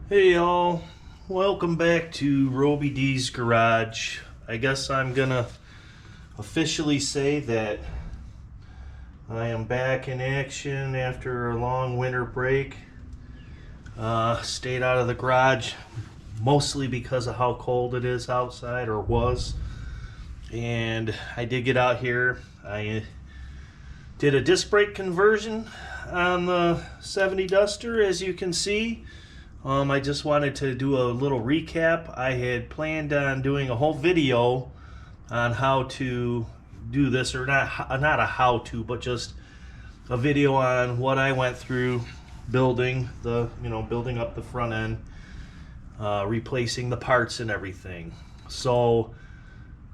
Hey y'all, welcome back to Roby D's Garage. I guess I'm gonna officially say that I am back in action after a long winter break. Stayed out of the garage mostly because of how cold it is outside, or was. And I did get out here. I did a disc brake conversion on the 70 Duster, as you can see. I just wanted to do a little recap. I had planned on doing a whole video on how to do this, or not a how to, but just a video on what I went through building building up the front end, replacing the parts and everything. So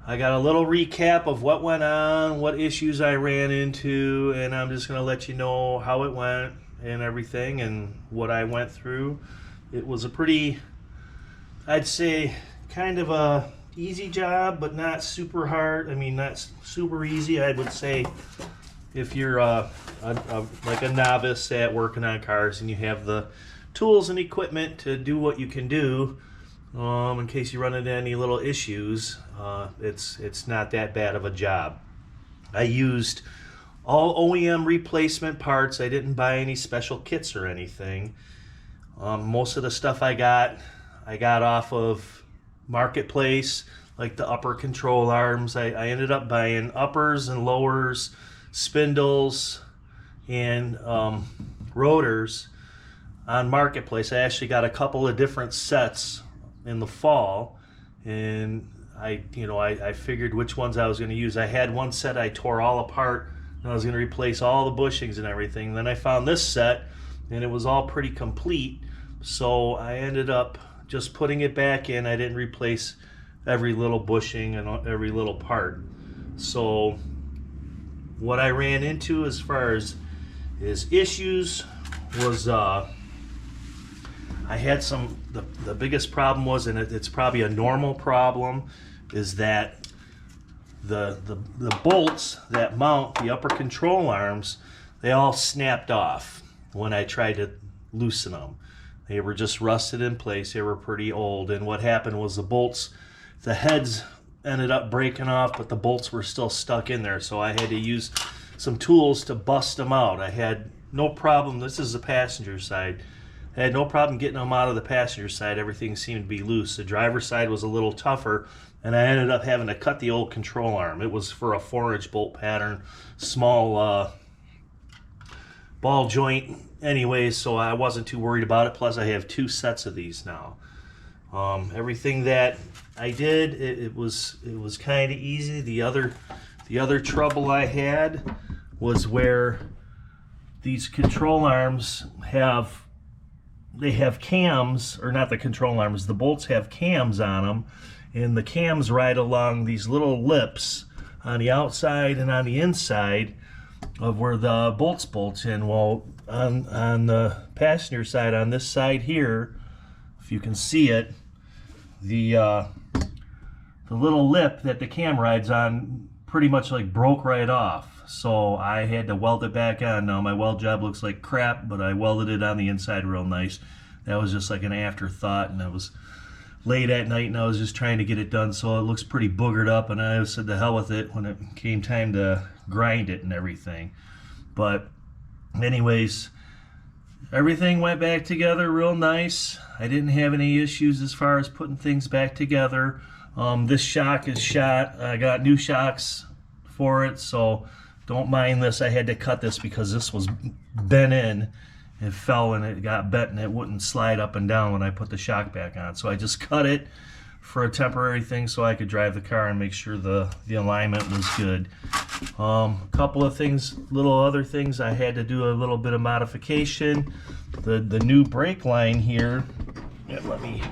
I got a little recap of what went on, what issues I ran into, and I'm just going to let you know how it went and everything and what I went through. It was a pretty, I'd say, kind of a easy job, but not super hard. I mean, not super easy. I would say if you're like a novice at working on cars and you have the tools and equipment to do what you can do, in case you run into any little issues, it's not that bad of a job. I used all OEM replacement parts. I didn't buy any special kits or anything. Most of the stuff I got off of Marketplace, like the upper control arms. I ended up buying uppers and lowers, spindles, and rotors on Marketplace. I actually got a couple of different sets in the fall, and I figured which ones I was going to use. I had one set I tore all apart, and I was going to replace all the bushings and everything. Then I found this set, and it was all pretty complete, so I ended up just putting it back in. I didn't replace every little bushing and every little part. So what I ran into as far as issues was I had the biggest problem was, and it's probably a normal problem, is that the bolts that mount the upper control arms, they all snapped off when I tried to loosen them. They were just rusted in place. They were pretty old, and what happened was the heads ended up breaking off, but the bolts were still stuck in there, so I had to use some tools to bust them out. I had no problem. This is the passenger side. I had no problem getting them out of the passenger side. Everything seemed to be loose. The driver's side was a little tougher, and I ended up having to cut the old control arm. It was for a 4-inch bolt pattern, small ball joint anyways, so I wasn't too worried about it. Plus I have 2 sets of these now. Everything that I did, it was kind of easy. The other trouble I had was where these control arms have cams, or not the control arms, the bolts have cams on them, and the cams ride along these little lips on the outside and on the inside of where the bolts bolt in. Well, on the passenger side, on this side here, if you can see it, the little lip that the cam rides on pretty much like broke right off. So I had to weld it back on. Now my weld job looks like crap, but I welded it on the inside real nice. That was just like an afterthought, and I was late at night and I was just trying to get it done, so it looks pretty boogered up, and I said to hell with it when it came time to grind it and everything. But anyways, everything went back together real nice. I didn't have any issues as far as putting things back together. This shock is shot. I got new shocks for it, so don't mind this. I had to cut this because this was bent in. It fell and it got bent, and it wouldn't slide up and down when I put the shock back on. So I just cut it for a temporary thing so I could drive the car and make sure the alignment was good. A couple of things, little other things, I had to do a little bit of modification. The new brake line here, let me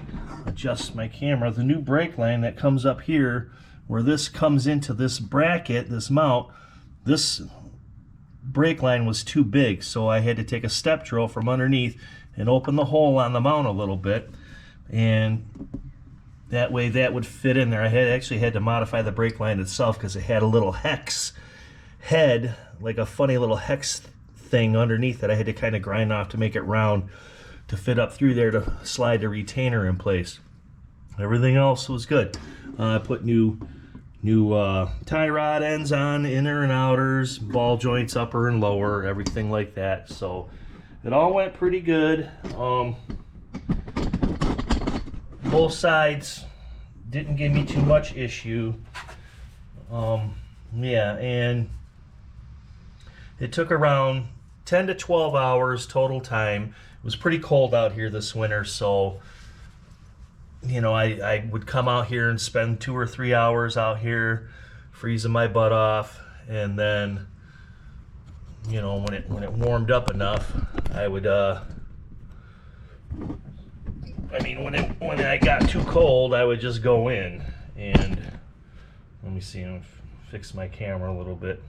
adjust my camera. The new brake line that comes up here, where this comes into this bracket, this mount, this brake line was too big, so I had to take a step drill from underneath and open the hole on the mount a little bit, and that way that would fit in there. I actually had to modify the brake line itself because it had a little hex head, like a funny little hex thing underneath that I had to kind of grind off to make it round to fit up through there to slide the retainer in place. Everything else was good. I put new tie rod ends on, inner and outers, ball joints upper and lower, everything like that. So it all went pretty good. Both sides didn't give me too much issue. Yeah, and it took around 10 to 12 hours total time. It was pretty cold out here this winter, so you know, I would come out here and spend 2 or 3 hours out here freezing my butt off, and then, you know, when it warmed up enough, I would when I got too cold, I would just go in. And let me see, I'm fix my camera a little bit.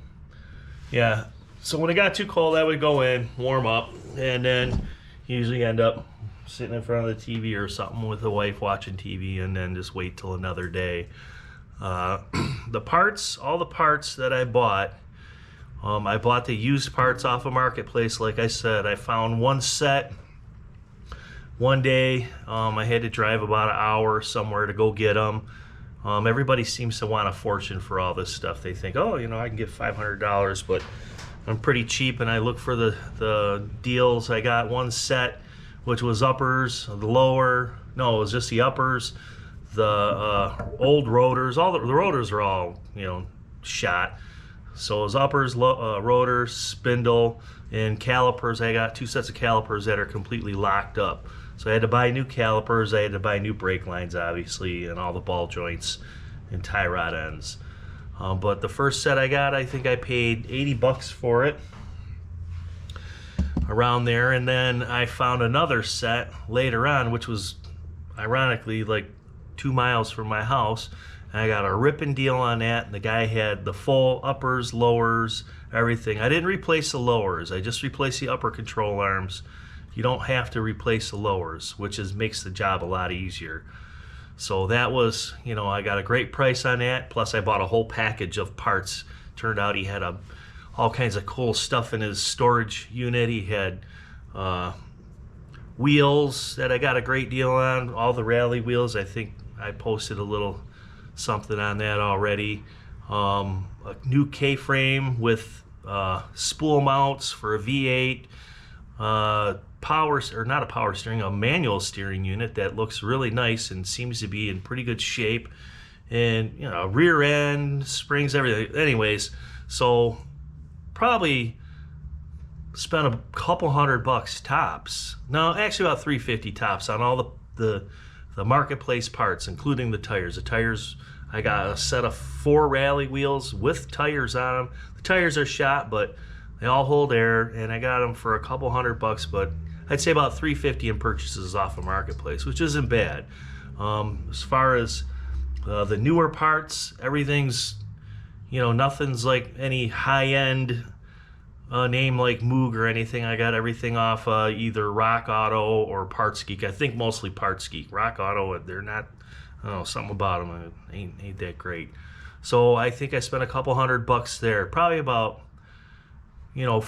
Yeah, so when it got too cold, I would go in, warm up, and then usually end up sitting in front of the TV or something with the wife watching TV, and then just wait till another day. The parts, all the parts that I bought the used parts off of Marketplace. Like I said, I found one set one day. I had to drive about an hour somewhere to go get them. Everybody seems to want a fortune for all this stuff. They think, oh, you know, I can get $500, but I'm pretty cheap, and I look for the deals. I got one set, which was uppers, the lower, no, it was just the uppers, the old rotors. All the rotors are all, you know, shot. So it was uppers, rotors, spindle, and calipers. I got 2 sets of calipers that are completely locked up. So I had to buy new calipers, I had to buy new brake lines, obviously, and all the ball joints and tie rod ends. But the first set I got, I think I paid $80 for it, around there. And then I found another set later on, which was ironically like 2 miles from my house. And I got a ripping deal on that, and the guy had the full uppers, lowers, everything. I didn't replace the lowers, I just replaced the upper control arms. You don't have to replace the lowers, which makes the job a lot easier. So that was, you know, I got a great price on that. Plus I bought a whole package of parts. Turned out he had all kinds of cool stuff in his storage unit. He had wheels that I got a great deal on, all the rally wheels. I think I posted a little something on that already. A new K-frame with spool mounts for a V8. A manual steering unit that looks really nice and seems to be in pretty good shape, and you know, rear end, springs, everything. Anyways, so probably spent a couple $100 tops. No, actually about $350 tops on all the Marketplace parts, including the tires. The tires, I got a set of 4 rally wheels with tires on them. The tires are shot, but they all hold air, and I got them for a couple $100, but I'd say about $350 in purchases off of Marketplace, which isn't bad. As far as the newer parts, everything's, you know, nothing's like any high-end name like Moog or anything. I got everything off either Rock Auto or Parts Geek. I think mostly Parts Geek. Rock Auto, they're not, I don't know, something about them ain't that great. So I think I spent a couple $100 there. Probably about, you know,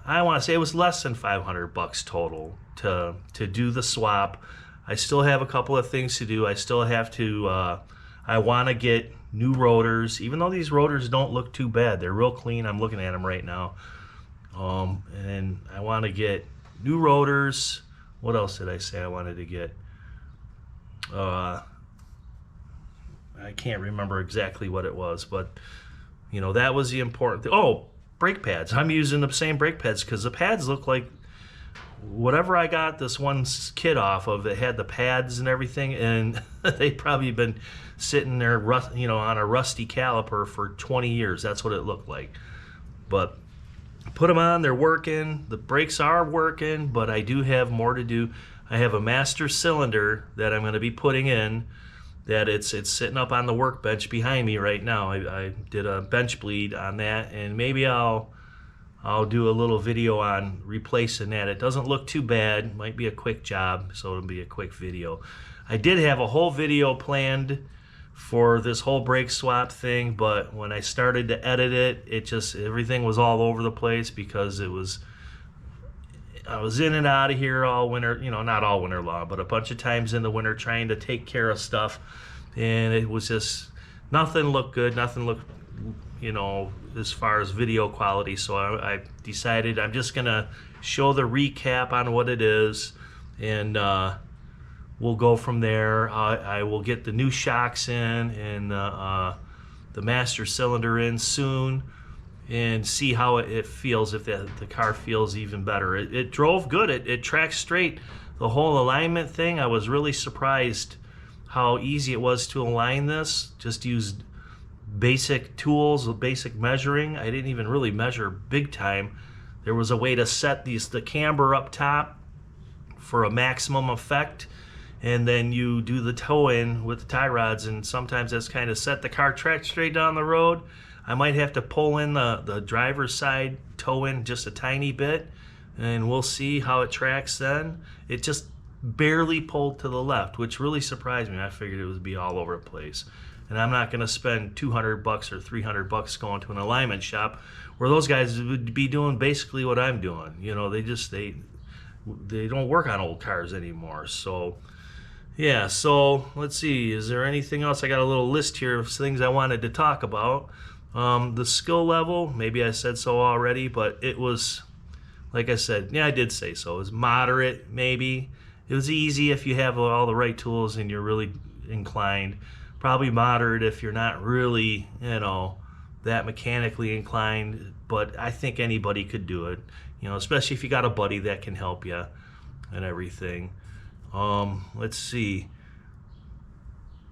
I want to say it was less than $500 total to do the swap. I still have a couple of things to do. I still have to, I want to get new rotors, even though these rotors don't look too bad. They're real clean. I'm looking at them right now. And I want to get new rotors. What else did I say I wanted to get? I can't remember exactly what it was, but you know, that was the important thing. Oh, brake pads. I'm using the same brake pads because the pads look like whatever I got this one kit off of. It had the pads and everything, and they've probably been sitting there, you know, on a rusty caliper for 20 years. That's what it looked like. But put them on, they're working. The brakes are working, but I do have more to do. I have a master cylinder that I'm going to be putting in. That it's sitting up on the workbench behind me right now. I did a bench bleed on that, and maybe I'll do a little video on replacing that. It doesn't look too bad. Might be a quick job, so it'll be a quick video. I did have a whole video planned for this whole brake swap thing, but when I started to edit it, everything was all over the place because I was in and out of here all winter, you know, not all winter long, but a bunch of times in the winter trying to take care of stuff, and it was just nothing looked good, nothing looked, you know, as far as video quality. So I decided I'm just gonna show the recap on what it is, and we'll go from there. I will get the new shocks in and the master cylinder in soon, and see how it feels, if the car feels even better. It drove good. It tracked straight. The whole alignment thing, I was really surprised how easy it was to align this. Just used basic tools with basic measuring. I didn't even really measure big time. There was a way to set the camber up top for a maximum effect, and then you do the toe in with the tie rods, and sometimes that's kind of set the car track straight down the road. I might have to pull in the driver's side toe in just a tiny bit, and we'll see how it tracks then. It just barely pulled to the left, which really surprised me. I figured it would be all over the place. And I'm not going to spend $200 or $300 going to an alignment shop where those guys would be doing basically what I'm doing. You know, they don't work on old cars anymore. So yeah, so let's see, is there anything else? I got a little list here of things I wanted to talk about. The skill level, maybe I said so already, but it was, like I said, yeah, I did say so. It was moderate, maybe. It was easy if you have all the right tools and you're really inclined. Probably moderate if you're not really, you know, that mechanically inclined, but I think anybody could do it, you know, especially if you got a buddy that can help you and everything. Let's see.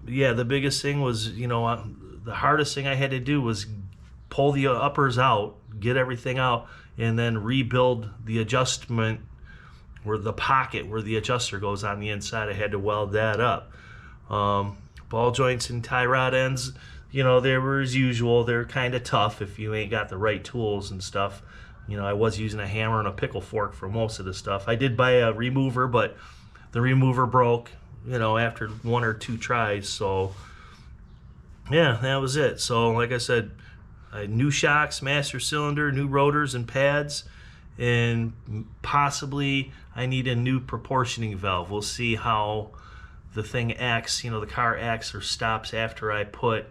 Yeah, the biggest thing was, you know, the hardest thing I had to do was pull the uppers out, get everything out, and then rebuild the adjustment where the pocket where the adjuster goes on the inside. I had to weld that up. Ball joints and tie rod ends, you know, they were as usual. They're kind of tough if you ain't got the right tools and stuff. You know, I was using a hammer and a pickle fork for most of the stuff. I did buy a remover, but the remover broke, you know, after 1 or 2 tries. So yeah, that was it. So like I said, new shocks, master cylinder, new rotors and pads, and possibly I need a new proportioning valve. We'll see how the thing acts, you know, the car acts or stops after I put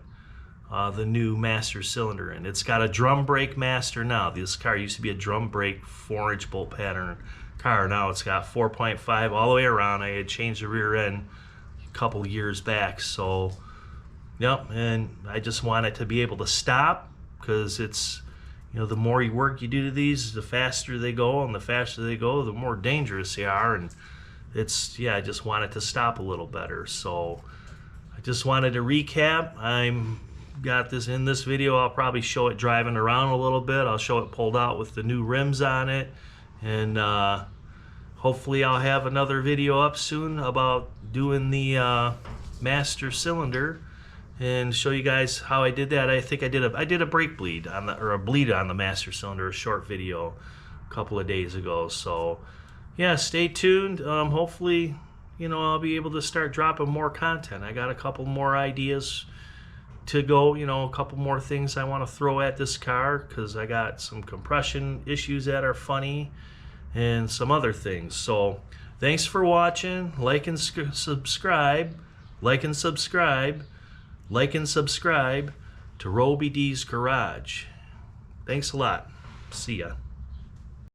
the new master cylinder in. It's got a drum brake master now. This car used to be a drum brake 4-inch bolt pattern car. Now it's got 4.5 all the way around. I had changed the rear end a couple years back. So yep, and I just want it to be able to stop, because it's, you know, the more work you do to these, the faster they go, and the faster they go, the more dangerous they are. And it's, yeah, I just want it to stop a little better. So I just wanted to recap. I'm got this in this video. I'll probably show it driving around a little bit. I'll show it pulled out with the new rims on it, and hopefully I'll have another video up soon about doing the master cylinder and show you guys how I did that. I think I did a brake bleed on a bleed on the master cylinder, a short video a couple of days ago. So yeah, stay tuned. Hopefully, you know, I'll be able to start dropping more content. I got a couple more ideas to go, you know, a couple more things I want to throw at this car, because I got some compression issues that are funny and some other things. So thanks for watching. Like and subscribe. Like and subscribe. Like and subscribe to Roby D's Garage. Thanks a lot. See ya.